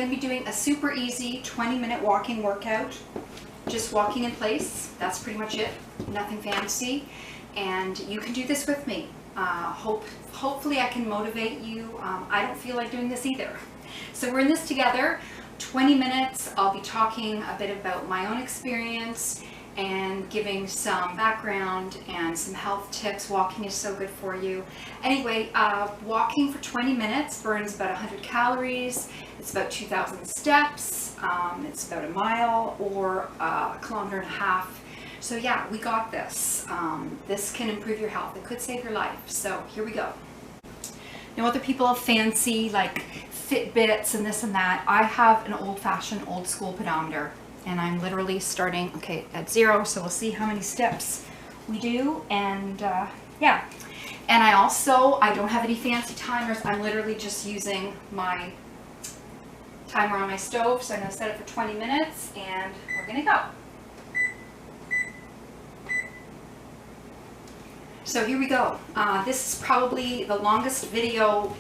going to be doing a super easy 20-minute walking workout. Just walking in place, that's pretty much it. Nothing fancy. And you can do this with me. Hopefully I can motivate you. I don't feel like doing this either. So we're in this together. 20 minutes. I'll be talking a bit about my own experience and giving some background and some health tips. Walking is so good for you. Anyway, walking for 20 minutes burns about 100 calories. It's about 2,000 steps. It's about a mile or a kilometer and a half. So yeah, we got this. This can improve your health. It could save your life. So here we go. Now other people have fancy like Fitbits and this and that. I have an old-fashioned, old-school pedometer. And I'm literally starting, okay, at 0, so we'll see how many steps we do, and yeah. And I don't have any fancy timers. I'm literally just using my timer on my stove, so I'm gonna set it for 20 minutes, and we're gonna go. So here we go. This is probably the longest video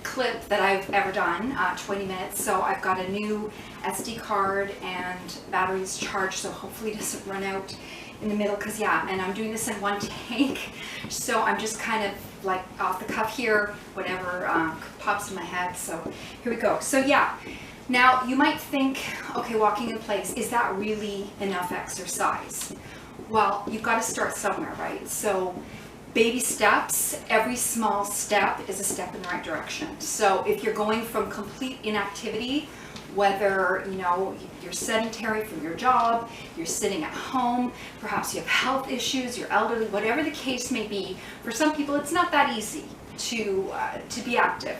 clip that I've ever done, 20 minutes. So I've got a new SD card and batteries charged, so hopefully it doesn't run out in the middle, because yeah, and I'm doing this in one take, so I'm just kind of like off the cuff here, whatever pops in my head. So here we go. So yeah, now you might think, okay, walking in place, is that really enough exercise? Well, you've got to start somewhere, right? So baby steps, every small step is a step in the right direction. So if you're going from complete inactivity, whether you're sedentary from your job, you're sitting at home, perhaps you have health issues, you're elderly, whatever the case may be, for some people it's not that easy to be active.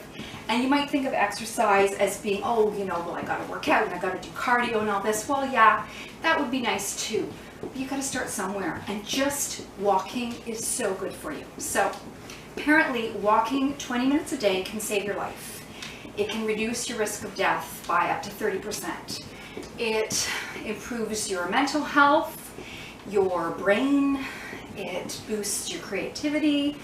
And you might think of exercise as being, oh, well, I got to work out and I got to do cardio and all this. Well, yeah, that would be nice too. But you got to start somewhere, and just walking is so good for you. So apparently walking 20 minutes a day can save your life. It can reduce your risk of death by up to 30%. It improves your mental health, your brain, it boosts your creativity,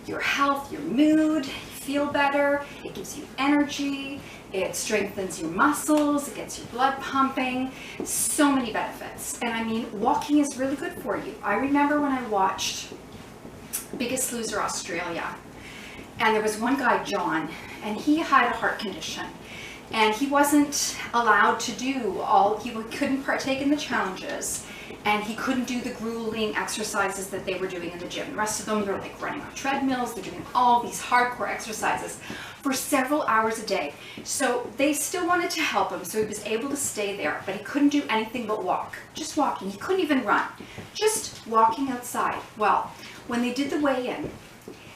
your health, your mood, you feel better, it gives you energy, it strengthens your muscles, it gets your blood pumping, so many benefits. And I mean, walking is really good for you. I remember when I watched Biggest Loser Australia, and there was one guy, John, and he had a heart condition, and he wasn't allowed to do he couldn't partake in the challenges, and he couldn't do the grueling exercises that they were doing in the gym. The rest of them were like running on treadmills, they're doing all these hardcore exercises for several hours a day. So they still wanted to help him, so he was able to stay there, but he couldn't do anything but walk. Just walking. He couldn't even run. Just walking outside. Well, when they did the weigh-in,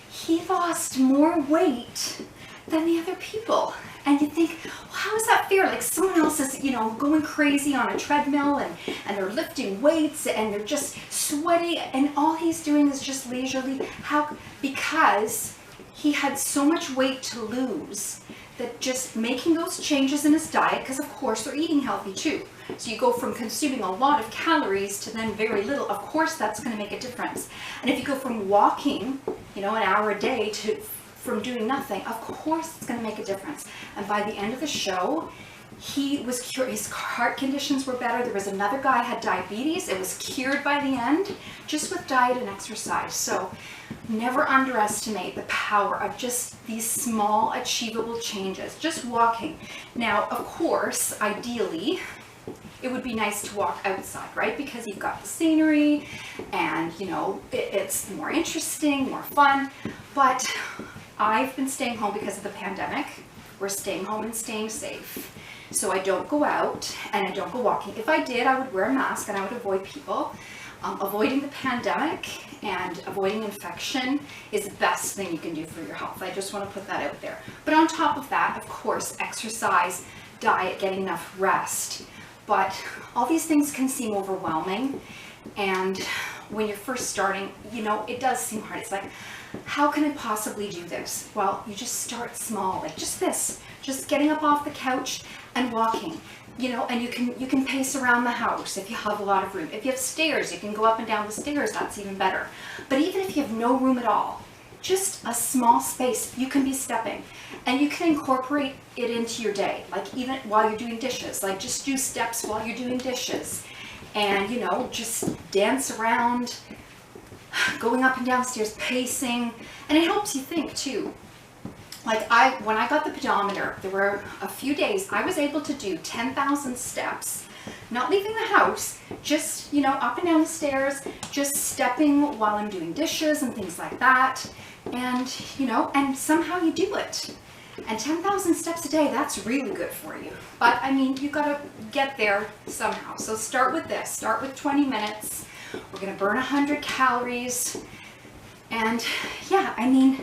he lost more weight than the other people. And you think, well, how is that fair? Like someone else is, going crazy on a treadmill and they're lifting weights and they're just sweaty, and all he's doing is just leisurely. How? Because he had so much weight to lose that just making those changes in his diet, because of course they're eating healthy too. So you go from consuming a lot of calories to then very little. Of course that's going to make a difference. And if you go from walking, an hour a day from doing nothing, of course it's going to make a difference. And by the end of the show, he was cured. His heart conditions were better. There was another guy who had diabetes. It was cured by the end, just with diet and exercise. So never underestimate the power of just these small achievable changes, just walking. Now, of course, ideally, it would be nice to walk outside, right? Because you've got the scenery and, it's more interesting, more fun. But I've been staying home because of the pandemic. We're staying home and staying safe. So I don't go out and I don't go walking. If I did, I would wear a mask and I would avoid people. Avoiding the pandemic and avoiding infection is the best thing you can do for your health. I just want to put that out there. But on top of that, of course, exercise, diet, getting enough rest. But all these things can seem overwhelming. And when you're first starting, it does seem hard. It's like, how can I possibly do this? Well, you just start small, like just this, just getting up off the couch and walking. And you can pace around the house if you have a lot of room. If you have stairs, you can go up and down the stairs. That's even better. But even if you have no room at all, just a small space you can be stepping, and you can incorporate it into your day, like even while you're doing dishes, like just do steps while you're doing dishes, and you know, just dance around, going up and down stairs, pacing, and it helps you think too. Like when I got the pedometer, there were a few days I was able to do 10,000 steps, not leaving the house, just, you know, up and down the stairs, just stepping while I'm doing dishes and things like that. And, you know, and somehow you do it. And 10,000 steps a day, that's really good for you. But I mean, you gotta get there somehow. So start with this, start with 20 minutes. We're gonna burn 100 calories. And yeah, I mean,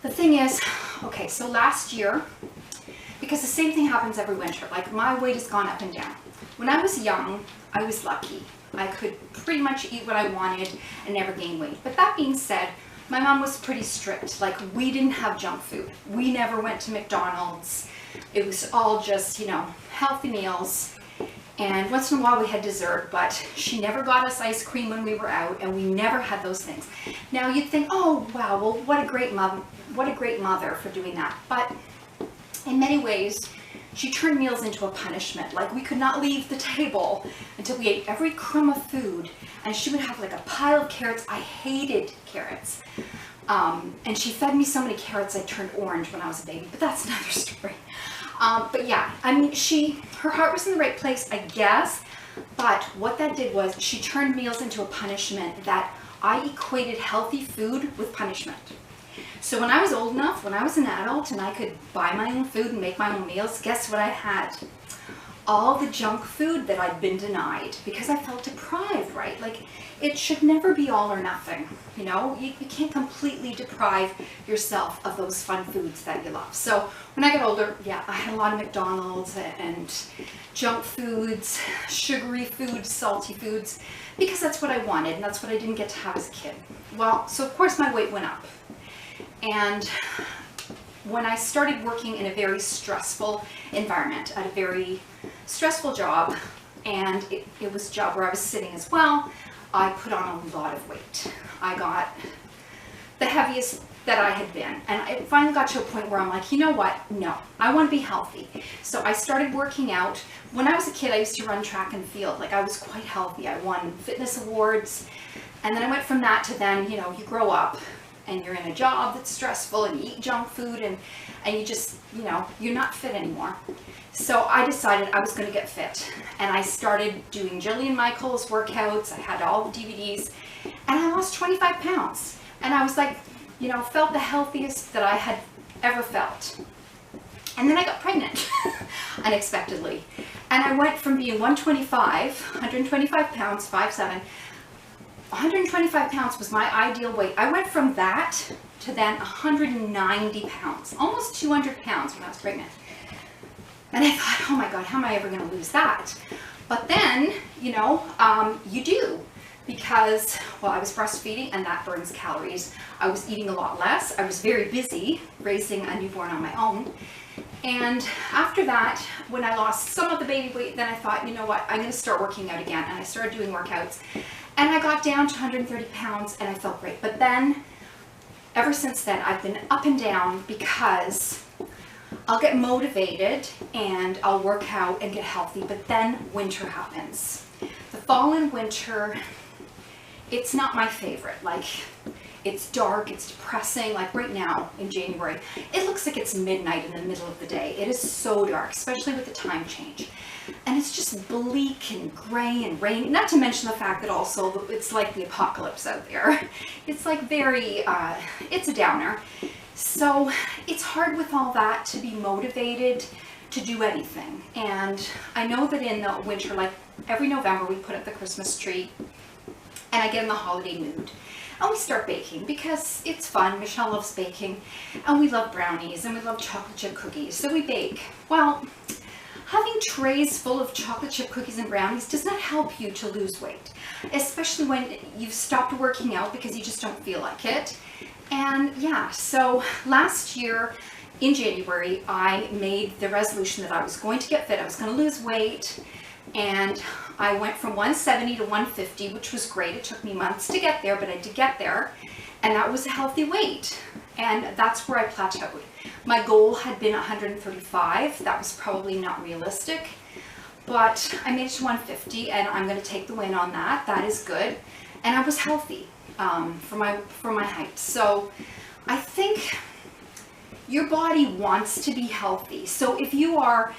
the thing is, okay, so last year, because the same thing happens every winter, like my weight has gone up and down. When I was young, I was lucky. I could pretty much eat what I wanted and never gain weight. But that being said, my mom was pretty strict. Like, we didn't have junk food. We never went to McDonald's. It was all just, you know, healthy meals. And once in a while we had dessert, but she never got us ice cream when we were out, and we never had those things. Now you'd think, oh wow, well what a great mother for doing that. But in many ways, she turned meals into a punishment. Like, we could not leave the table until we ate every crumb of food, and she would have like a pile of carrots. I hated carrots. And she fed me so many carrots I turned orange when I was a baby, but that's another story. But yeah, I mean, her heart was in the right place, I guess, but what that did was she turned meals into a punishment, that I equated healthy food with punishment. So when I was old enough, when I was an adult and I could buy my own food and make my own meals, guess what I had? All the junk food that I'd been denied because I felt deprived, right? Like, it should never be all or nothing, you know? You can't completely deprive yourself of those fun foods that you love. So when I got older, yeah, I had a lot of McDonald's and junk foods, sugary foods, salty foods, because that's what I wanted and that's what I didn't get to have as a kid. Well, so of course my weight went up. And when I started working in a very stressful environment, at a very stressful job, and it was a job where I was sitting as well, I put on a lot of weight. I got the heaviest that I had been. And it finally got to a point where I'm like, you know what? No, I want to be healthy. So I started working out. When I was a kid, I used to run track and field. Like, I was quite healthy. I won fitness awards. And then I went from that to then, you know, you grow up and you're in a job that's stressful and you eat junk food and you just, you know, you're not fit anymore. So I decided I was going to get fit, and I started doing Jillian Michaels workouts. I had all the DVDs, and I lost 25 pounds. And I was like, you know, felt the healthiest that I had ever felt. And then I got pregnant unexpectedly. And I went from being 125 pounds, 5'7", 125 pounds was my ideal weight. I went from that to then 190 pounds, almost 200 pounds when I was pregnant. And I thought, oh my God, how am I ever going to lose that? But then, you know, you do, because, well, I was breastfeeding and that burns calories. I was eating a lot less. I was very busy raising a newborn on my own. And after that, when I lost some of the baby weight, then I thought, you know what, I'm going to start working out again. And I started doing workouts. And I got down to 130 pounds and I felt great. But then, ever since then, I've been up and down because I'll get motivated and I'll work out and get healthy, but then winter happens. The fall and winter, it's not my favorite. Like, it's dark, it's depressing. Like right now in January, it looks like it's midnight in the middle of the day. It is so dark, especially with the time change. And it's just bleak and gray and rainy, not to mention the fact that also it's like the apocalypse out there. It's like very, it's a downer. So it's hard with all that to be motivated to do anything. And I know that in the winter, like every November, we put up the Christmas tree and I get in the holiday mood. And we start baking because it's fun. Michelle loves baking and we love brownies and we love chocolate chip cookies. So we bake. Well, having trays full of chocolate chip cookies and brownies does not help you to lose weight, especially when you've stopped working out because you just don't feel like it. And yeah, so last year in January, I made the resolution that I was going to get fit, I was going to lose weight, and I went from 170 to 150, which was great. It took me months to get there, but I did get there. And that was a healthy weight. And that's where I plateaued. My goal had been 135. That was probably not realistic, but I made it to 150, and I'm going to take the win on that. That is good. And I was healthy for my height. So I think your body wants to be healthy. So if you are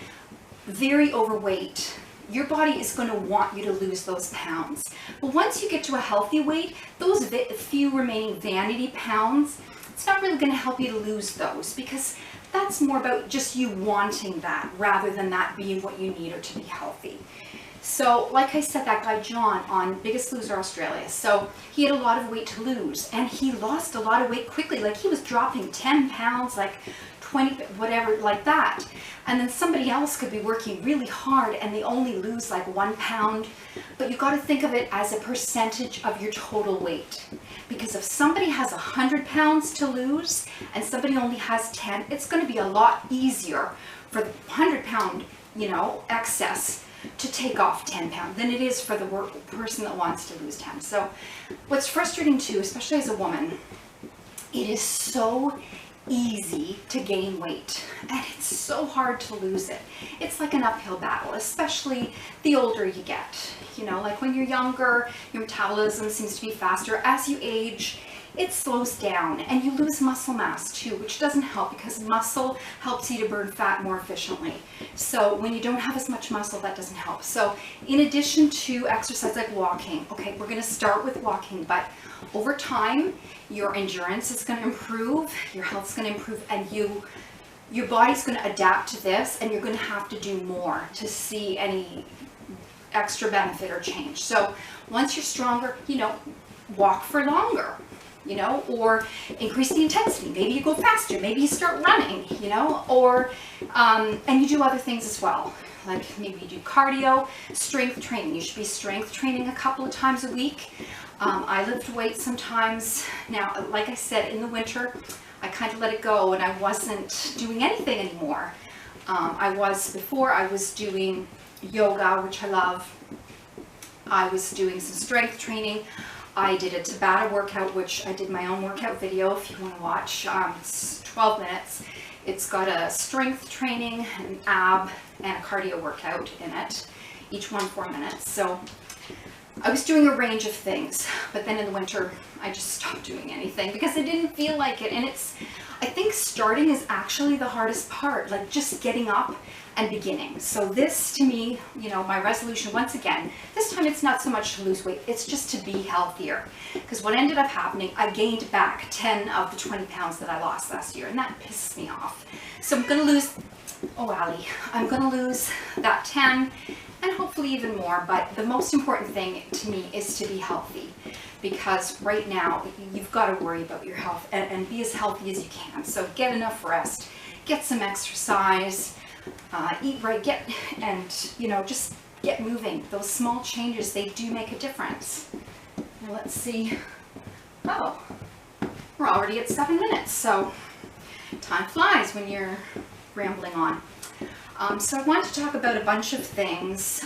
very overweight, your body is going to want you to lose those pounds. But once you get to a healthy weight, those few remaining vanity pounds, it's not really going to help you to lose those, because that's more about just you wanting that rather than that being what you need to be healthy. So like I said, that guy John on Biggest Loser Australia, so he had a lot of weight to lose, and he lost a lot of weight quickly. Like he was dropping 10 pounds, like 20, whatever, like that. And then somebody else could be working really hard and they only lose like 1 pound. But you got to think of it as a percentage of your total weight. Because if somebody has 100 pounds to lose and somebody only has 10, it's going to be a lot easier for the 100-pound, excess to take off 10 pounds than it is for the person that wants to lose 10. So what's frustrating too, especially as a woman, it is so easy to gain weight and it's so hard to lose it. It's like an uphill battle, especially the older you get. Like when you're younger, your metabolism seems to be faster. As you age, it slows down and you lose muscle mass too, which doesn't help because muscle helps you to burn fat more efficiently. So when you don't have as much muscle, that doesn't help. So in addition to exercise like walking, okay, we're going to start with walking, but over time, your endurance is going to improve, your health is going to improve, and your body's going to adapt to this, and you're going to have to do more to see any extra benefit or change. So once you're stronger, walk for longer, or increase the intensity. Maybe you go faster, maybe you start running, or, and you do other things as well. Like maybe you do cardio, strength training. You should be strength training a couple of times a week. I lift weights sometimes. Now, like I said, in the winter, I kind of let it go and I wasn't doing anything anymore. Before I was doing yoga, which I love. I was doing some strength training. I did a Tabata workout, which I did my own workout video if you want to watch. It's 12 minutes. It's got a strength training, an ab, and a cardio workout in it, each one 4 minutes. So I was doing a range of things, but then in the winter, I just stopped doing anything because I didn't feel like it. And I think starting is actually the hardest part, like just getting up and beginning. So this to me, my resolution, once again, this time it's not so much to lose weight, it's just to be healthier. Because what ended up happening, I gained back 10 of the 20 pounds that I lost last year, and that pisses me off. So I'm gonna lose, I'm gonna lose that 10 and hopefully even more, but the most important thing to me is to be healthy. Because right now, you've got to worry about your health and be as healthy as you can. So get enough rest, get some exercise, eat right, just get moving. Those small changes, they do make a difference. Now let's see. Oh, we're already at 7 minutes, so time flies when you're rambling on. So I wanted to talk about a bunch of things.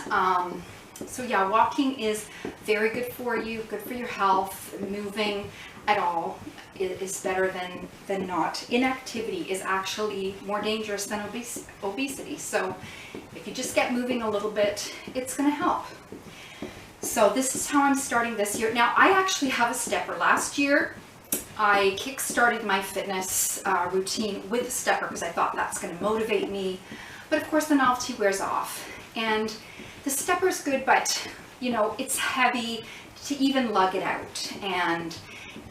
So yeah, walking is very good for you, good for your health. Moving at all is better than not. Inactivity is actually more dangerous than obesity. So if you just get moving a little bit, it's going to help. So this is how I'm starting this year. Now I actually have a stepper. Last year I kick-started my fitness routine with a stepper because I thought that's going to motivate me. But of course the novelty wears off. And the stepper's good, but it's heavy to even lug it out, and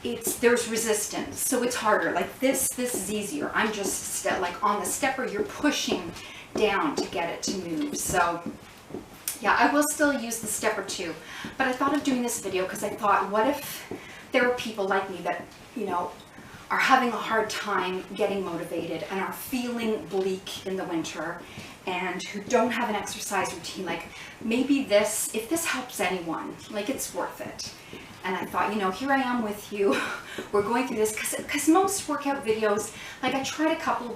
there's resistance, so it's harder. Like this is easier. I'm just like on the stepper, you're pushing down to get it to move. So yeah, I will still use the stepper too, but I thought of doing this video because I thought, what if there are people like me that are having a hard time getting motivated and are feeling bleak in the winter and who don't have an exercise routine. Like maybe if this helps anyone, like it's worth it. And I thought, here I am with you. We're going through this because most workout videos, like I tried a couple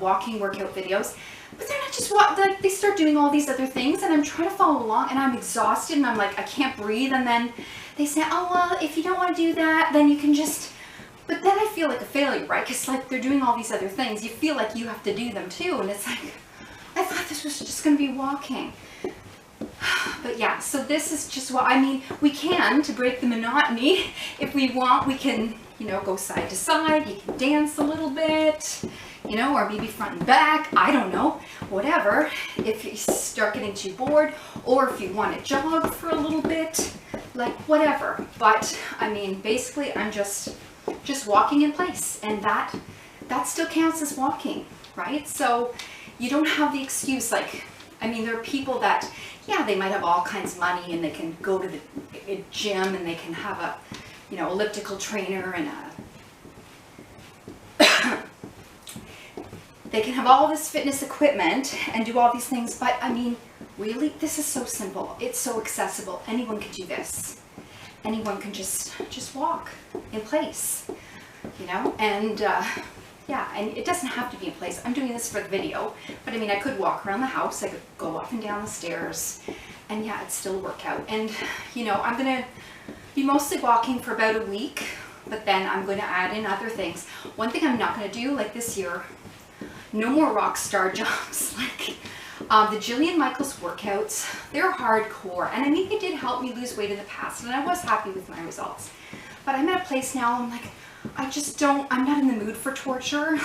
walking workout videos, but they're not just like, they start doing all these other things, and I'm trying to follow along, and I'm exhausted, and I'm like, I can't breathe. And then they say, oh, well, if you don't want to do that, then you can just, but then I feel like a failure, right? Because like they're doing all these other things. You feel like you have to do them too. And it's like, I thought this was just going to be walking. But yeah, so this is just what, I mean, we can, to break the monotony, if we want, we can, you know, go side to side, you can dance a little bit, you know, or maybe front and back, I don't know, whatever, if you start getting too bored, or if you want to jog for a little bit, like whatever. But I mean, basically I'm just walking in place, and that still counts as walking, right? So you don't have the excuse, like, I mean, there are people that, yeah, they might have all kinds of money and they can go to the gym and they can have a, you know, elliptical trainer and they can have all this fitness equipment and do all these things. But I mean, really, this is so simple. It's so accessible. Anyone can do this. Anyone can just walk in place, you know, and yeah, and it doesn't have to be in place. I'm doing this for the video, but I mean, I could walk around the house. I could go up and down the stairs, and yeah, it's still a workout. And you know, I'm gonna be mostly walking for about a week, but then I'm going to add in other things. One thing I'm not going to do, like this year, no more rock star jumps. Like the Jillian Michaels workouts, they're hardcore, and I mean, they did help me lose weight in the past, and I was happy with my results. But I'm at a place now, I'm like, I'm not in the mood for torture.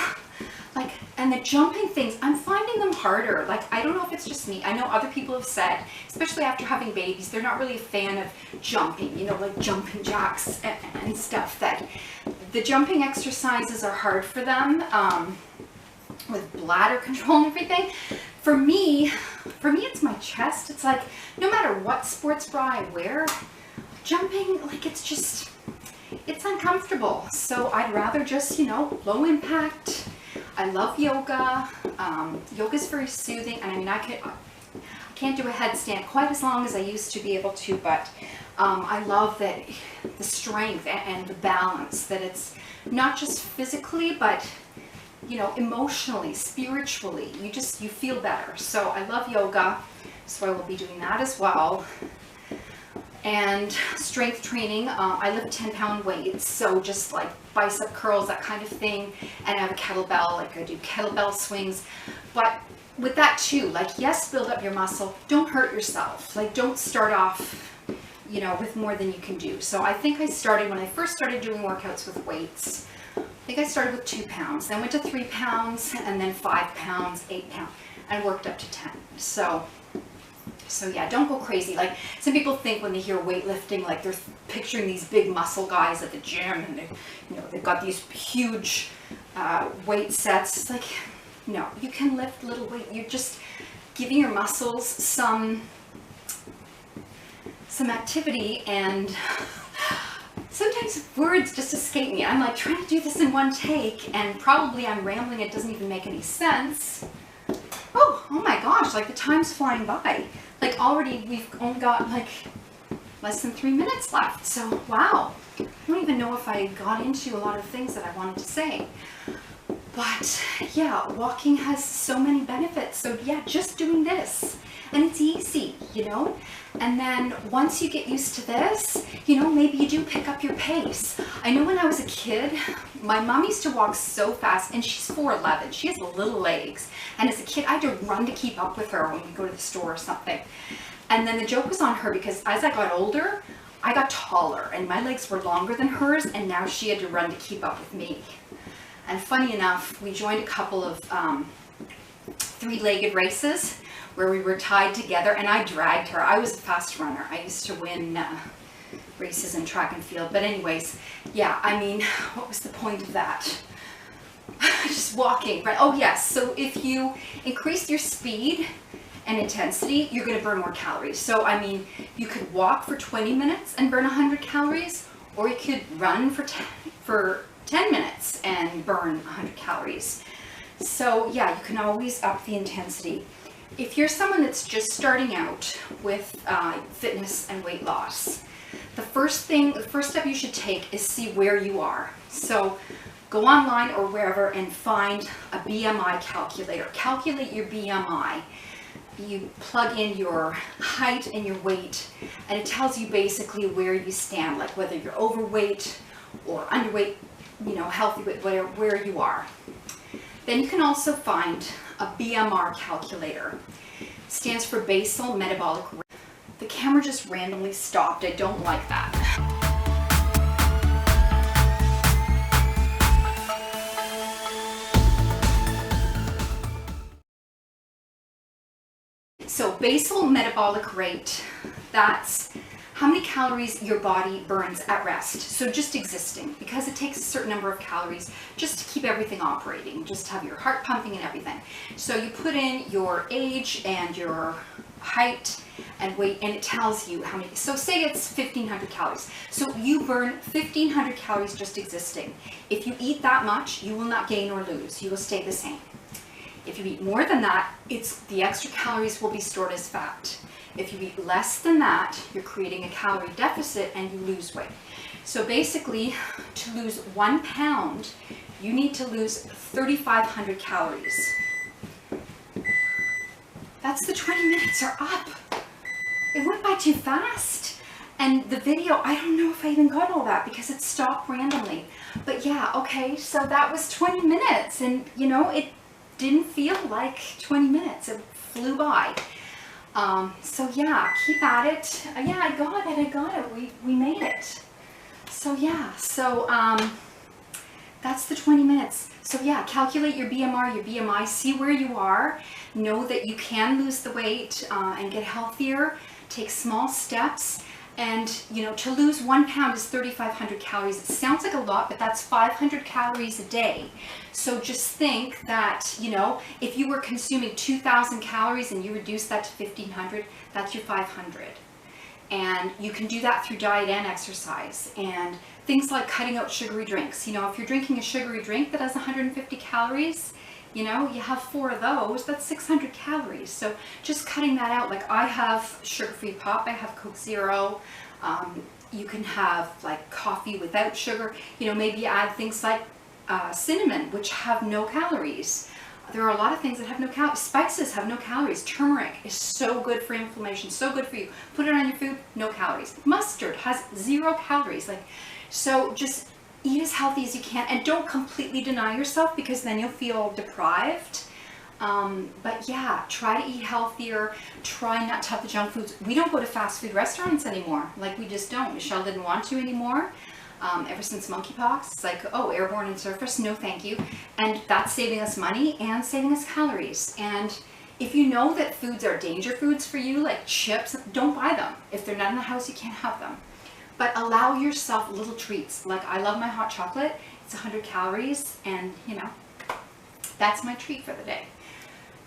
Like, and the jumping things, I'm finding them harder. Like, I don't know if it's just me. I know other people have said, especially after having babies, they're not really a fan of jumping, you know, like jumping jacks and stuff, that the jumping exercises are hard for them, with bladder control and everything. For me, it's my chest. It's like, no matter what sports bra I wear, jumping, like, it's uncomfortable. So I'd rather just, you know, low impact. I love yoga. Yoga's very soothing, and I mean, I can't do a headstand quite as long as I used to be able to, but I love that the strength and the balance, that it's not just physically, but you know, emotionally, spiritually, you feel better. So I love yoga, so I will be doing that as well. And strength training, I lift 10-pound weights, so just like bicep curls, that kind of thing. And I have a kettlebell, like I do kettlebell swings. But with that too, like, yes, build up your muscle, don't hurt yourself. Like, don't start off, you know, with more than you can do. So I think when I first started doing workouts with weights, I think I started with 2 pounds, then went to 3 pounds, and then 5 pounds, 8 pounds, and worked up to 10. So yeah, don't go crazy. Like, some people think when they hear weightlifting, like they're picturing these big muscle guys at the gym, and they, you know, they've got these huge weight sets. It's like, no, you can lift little weight. You're just giving your muscles some activity, and sometimes words just escape me. I'm like trying to do this in one take, and probably I'm rambling. It doesn't even make any sense. Oh my gosh, like the time's flying by. Like, already we've only got like less than 3 minutes left. So wow, I don't even know if I got into a lot of things that I wanted to say. But yeah, walking has so many benefits. So yeah, just doing this, and it's easy, you know. And then once you get used to this, you know, maybe you do pick up your pace. I know when I was a kid, my mom used to walk so fast, and she's 4'11". She has little legs. And as a kid, I had to run to keep up with her when we go to the store or something. And then the joke was on her, because as I got older, I got taller, and my legs were longer than hers, and now she had to run to keep up with me. And funny enough, we joined a couple of 3-legged races where we were tied together, and I dragged her. I was a fast runner. I used to win races in track and field. But anyways, yeah, I mean, what was the point of that? Just walking, right? Oh yes, so if you increase your speed and intensity, you're going to burn more calories. So I mean, you could walk for 20 minutes and burn 100 calories, or you could run for 10 minutes and burn 100 calories. So yeah, you can always up the intensity. If you're someone that's just starting out with fitness and weight loss, the first step you should take is see where you are. So go online or wherever and find a BMI calculator. Calculate your BMI. You plug in your height and your weight, and it tells you basically where you stand, like whether you're overweight or underweight, you know, healthy weight, whatever, where you are. Then you can also find a BMR calculator. It stands for basal metabolic rate. The camera just randomly stopped. I don't like that. So basal metabolic rate, that's how many calories your body burns at rest. So just existing, because it takes a certain number of calories just to keep everything operating, just to have your heart pumping and everything. So you put in your age and your height and weight, and it tells you how many. So say it's 1,500 calories. So you burn 1,500 calories just existing. If you eat that much, you will not gain or lose. You will stay the same. If you eat more than that, the extra calories will be stored as fat. If you eat less than that, you're creating a calorie deficit and you lose weight. So basically, to lose 1 pound, you need to lose 3,500 calories. That's the 20 minutes are up. It went by too fast. And the video, I don't know if I even got all that because it stopped randomly. But yeah, okay, so that was 20 minutes. And you know, it didn't feel like 20 minutes. It flew by. So yeah, keep at it. Yeah, I got it. We made it. So yeah, so that's the 20 minutes. So yeah, calculate your BMR, your BMI, see where you are. Know that you can lose the weight and get healthier. Take small steps. And, you know, to lose 1 pound is 3,500 calories. It sounds like a lot, but that's 500 calories a day. So just think that, you know, if you were consuming 2,000 calories and you reduce that to 1,500, that's your 500. And you can do that through diet and exercise. And things like cutting out sugary drinks. You know, if you're drinking a sugary drink that has 150 calories, you know, you have 4 of those, that's 600 calories. So just cutting that out. Like I have sugar-free pop, I have Coke Zero. You can have like coffee without sugar. You know, maybe you add things like cinnamon, which have no calories. There are a lot of things that have no calories. Spices have no calories. Turmeric is so good for inflammation, so good for you. Put it on your food, no calories. Mustard has 0 calories. Like, so just eat as healthy as you can, and don't completely deny yourself because then you'll feel deprived. But yeah, try to eat healthier. Try not to have the junk foods. We don't go to fast food restaurants anymore. Like, we just don't. Michelle didn't want to anymore. Ever since monkeypox, it's like, oh, airborne and surface, no thank you. And that's saving us money and saving us calories. And if you know that foods are danger foods for you, like chips, don't buy them. If they're not in the house, you can't have them. But allow yourself little treats. Like, I love my hot chocolate. It's 100 calories, and you know, that's my treat for the day.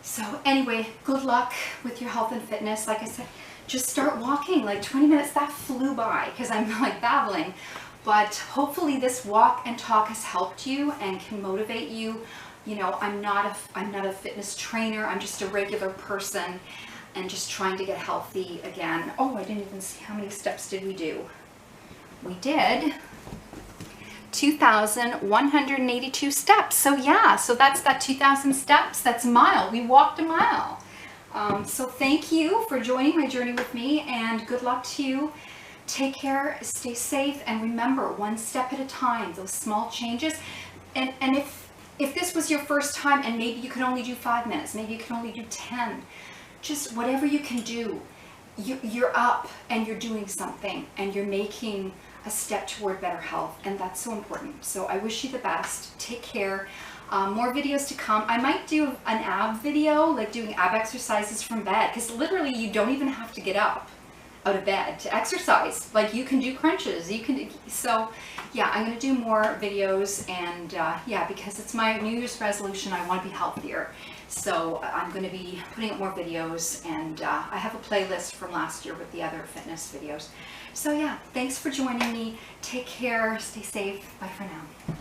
So anyway, good luck with your health and fitness. Like I said, just start walking. Like 20 minutes, that flew by because I'm like babbling. But hopefully this walk and talk has helped you and can motivate you. You know, I'm not a fitness trainer. I'm just a regular person and just trying to get healthy again. Oh, I didn't even see how many steps did we do. We did 2,182 steps. So yeah, so that's that 2,000 steps. That's a mile. We walked a mile. So thank you for joining my journey with me, and good luck to you. Take care, stay safe, and remember, one step at a time, those small changes. And if this was your first time and maybe you can only do 5 minutes, maybe you can only do 10, just whatever you can do, you're up and you're doing something and you're making a step toward better health, and that's so important. So I wish you the best. Take care. More videos to come. I might do an ab video, like doing ab exercises from bed, because literally you don't even have to get up out of bed to exercise. Like, you can do crunches, you can. So yeah, I'm going to do more videos, and yeah, because it's my New Year's resolution, I want to be healthier. So I'm going to be putting up more videos, and I have a playlist from last year with the other fitness videos. So yeah, thanks for joining me. Take care, stay safe. Bye for now.